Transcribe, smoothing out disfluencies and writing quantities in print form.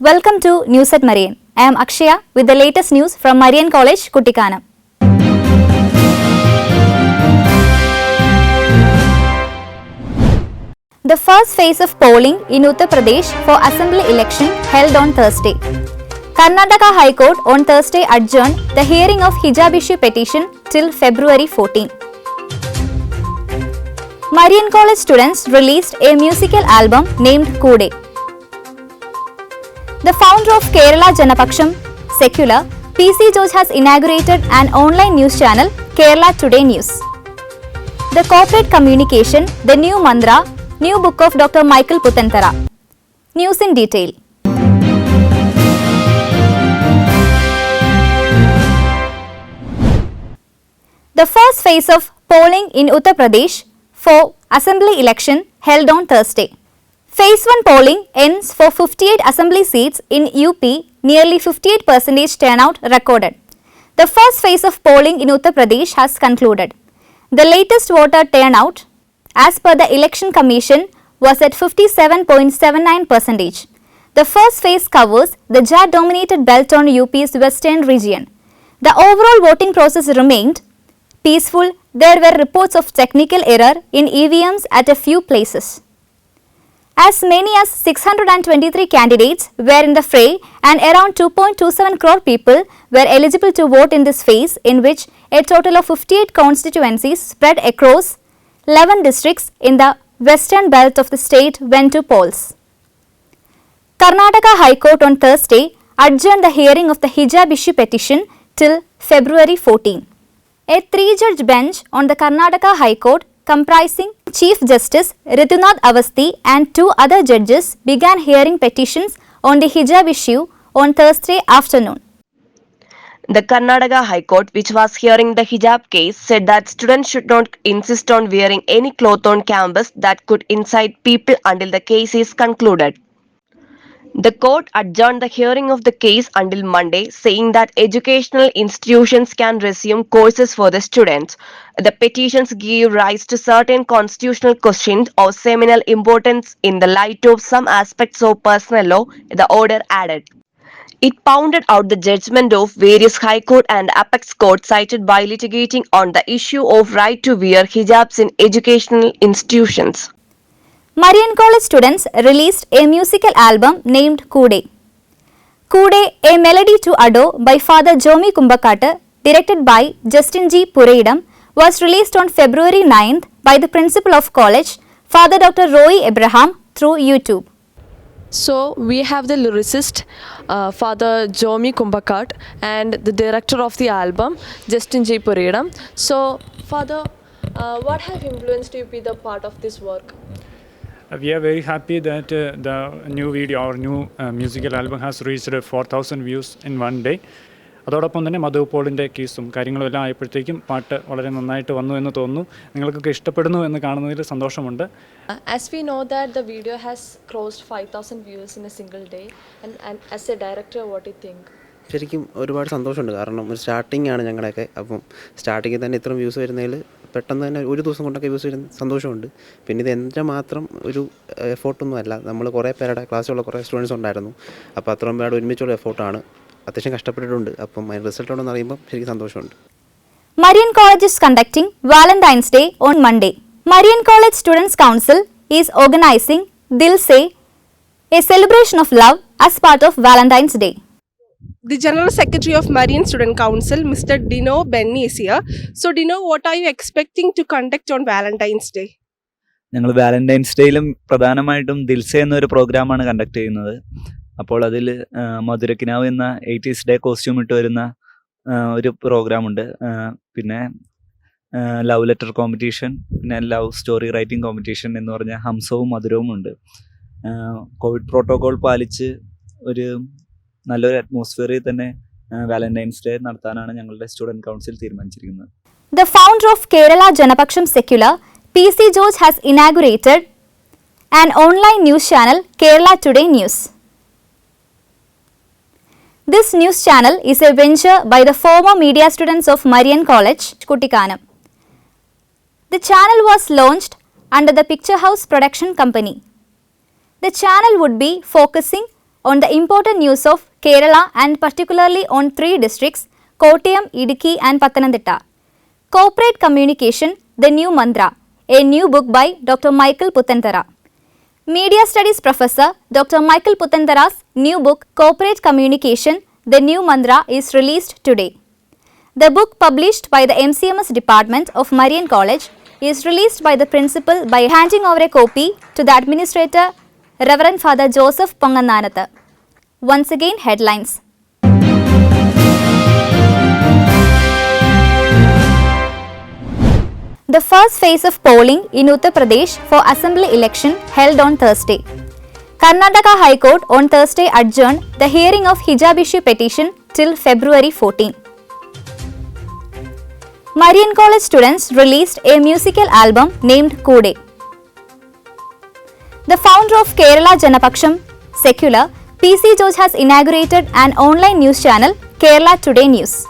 Welcome to News at Marian. I am Akshaya with the latest news from Marian College, Kuttikkanam. The first phase of polling in Uttar Pradesh for Assembly election held on Thursday. Karnataka High Court on Thursday adjourned the hearing of hijab issue petition till February 14. Marian College students released a musical album named Kude. The founder of Kerala Janapaksham, secular, PC George has inaugurated an online news channel, Kerala Today News. The corporate communication, the new mantra, new book of Dr. Michael Puttantara. News in detail. The first phase of polling in Uttar Pradesh for Assembly election held on Thursday. Phase 1 polling ends for 58 assembly seats in UP, nearly 58% turnout recorded. The first phase of polling in Uttar Pradesh has concluded. The latest voter turnout, as per the Election Commission, was at 57.79%. The first phase covers the Jat-dominated belt on UP's western region. The overall voting process remained peaceful. There were reports of technical error in EVMs at a few places. As many as 623 candidates were in the fray and around 2.27 crore people were eligible to vote in this phase, in which a total of 58 constituencies spread across 11 districts in the western belt of the state went to polls. Karnataka High Court on Thursday adjourned the hearing of the hijab issue petition till February 14. A three-judge bench on the Karnataka High Court comprising Chief Justice Ritunath Avasthi and two other judges began hearing petitions on the hijab issue on Thursday afternoon. The Karnataka High Court, which was hearing the hijab case, said that students should not insist on wearing any cloth on campus that could incite people until the case is concluded. The court adjourned the hearing of the case until Monday, saying that educational institutions can resume courses for the students. The petitions give rise to certain constitutional questions of seminal importance in the light of some aspects of personal law, the order added. It pointed out the judgment of various High Court and Apex Court cited by litigating on the issue of right to wear hijabs in educational institutions. Marian College students released a musical album named Kude. Kude, a melody to adore by Father Jomi Kumbakatta, directed by Justin G. Pureidam, was released on February 9th by the principal of college, Father Dr. Roy Abraham, through YouTube. So we have the lyricist Father Jomi Kumbakatta and the director of the album Justin G. Pureidam. So Father, what have influenced you to be the part of this work? We are very happy that the new video or new musical album has reached 4,000 views in one day. അതോടൊപ്പം തന്നെ മധു പോളിൻ്റെ കേസും കാര്യങ്ങളും എല്ലാം ആയപ്പോഴത്തേക്കും പാട്ട് വളരെ നന്നായിട്ട് വന്നു എന്ന് തോന്നുന്നു. നിങ്ങൾക്കൊക്കെ ഇഷ്ടപ്പെടുന്നു എന്ന് കാണുന്നതിൽ സന്തോഷമുണ്ട്. As we know that the video has crossed 5,000 views in a single day, and as a director, what do you think? ശരിക്കും ഒരുപാട് സന്തോഷമുണ്ട്. കാരണം ഒരു സ്റ്റാർട്ടിംഗ് ആണ് ഞങ്ങളുടെയൊക്കെ. അപ്പം സ്റ്റാർട്ടിങ്ങിൽ തന്നെ ഇത്രയും വ്യൂസ് വരുന്നതിൽ പെട്ടെന്ന് തന്നെ ഒരു ദിവസം കൊണ്ടൊക്കെ വ്യൂസ് വരുന്ന സന്തോഷമുണ്ട്. പിന്നെ ഇത് എൻ്റെ മാത്രം ഒരു എഫോർട്ടൊന്നും അല്ല. നമ്മൾ കുറേ പേരുടെ ക്ലാസ്സിലുള്ള കുറേ സ്റ്റുഡൻസ് ഉണ്ടായിരുന്നു. അപ്പോൾ അത്രയും പേരുടെ ഒരുമിച്ചുള്ള എഫോർട്ടാണ്. അത്യാവശ്യം കഷ്ടപ്പെട്ടിട്ടുണ്ട്. അപ്പം അതിൻ്റെ റിസൾട്ട് ഉണ്ടെന്ന് അറിയുമ്പോൾ ശരിക്കും സന്തോഷമുണ്ട്. Marian College is conducting Valentine's Day on Monday. Marian College Students' Council is organizing Dil Se, a celebration of love as part of Valentine's Day. The General Secretary of Marian Student Council, Mr. Dino Benny, is here. So, Dino, what are you expecting to conduct on Valentine's Day? ഞങ്ങൾ Valentine's ഡേയിലും പ്രധാനമായിട്ടും ദിൽസെ എന്നൊരു പ്രോഗ്രാമാണ് conduct ചെയ്യുന്നത്. അപ്പോൾ അതിൽ മധുരക്കിനാവ് എന്ന 80s day costume ഇട്ട് വരുന്ന ഒരു പ്രോഗ്രാമുണ്ട്. പിന്നെ ലവ് ലെറ്റർ കോമ്പറ്റീഷൻ, പിന്നെ ലവ് സ്റ്റോറി റൈറ്റിംഗ് കോമ്പറ്റീഷൻ എന്ന് പറഞ്ഞ ഹംസവും മധുരവും ഉണ്ട്. കോവിഡ് പ്രോട്ടോകോൾ പാലിച്ച് ഒരു നല്ലൊരു അറ്റ്മോസ്ഫിയറിൽ തന്നെ വാലന്റൈൻസ് ഡേ നടത്താനാണ് ഞങ്ങളുടെ സ്റ്റുഡൻറ് കൗൺസിൽ തീരുമാനിച്ചിരിക്കുന്നത്. The founder of Kerala Janapaksham Secular, PC George, has inaugurated an online news channel, Kerala Today News. This news channel is a venture by the former media students of Marian College, Kuttikkanam. The channel was launched under the Picture House Production Company. The channel would be focusing on the important news of Kerala and particularly on 3 districts, Kottayam, Idukki and Pathanamthitta. Corporate Communication, The New Mantra, a new book by Dr. Michael Puttantara. Media Studies Professor Dr. Michael Puttantara's new book Corporate Communication, The New Mantra is released today. The book, published by the MCMS Department of Marian College, is released by the principal by handing over a copy to the administrator, Reverend Father Joseph Pongannanathu. Once again, headlines. The first phase of polling in Uttar Pradesh for Assembly election held on Thursday. Karnataka High Court on Thursday adjourned the hearing of hijab issue petition till February 14. Marian College students released a musical album named Kude. The founder of Kerala Janapaksham, secular, PC George has inaugurated an online news channel, Kerala Today News.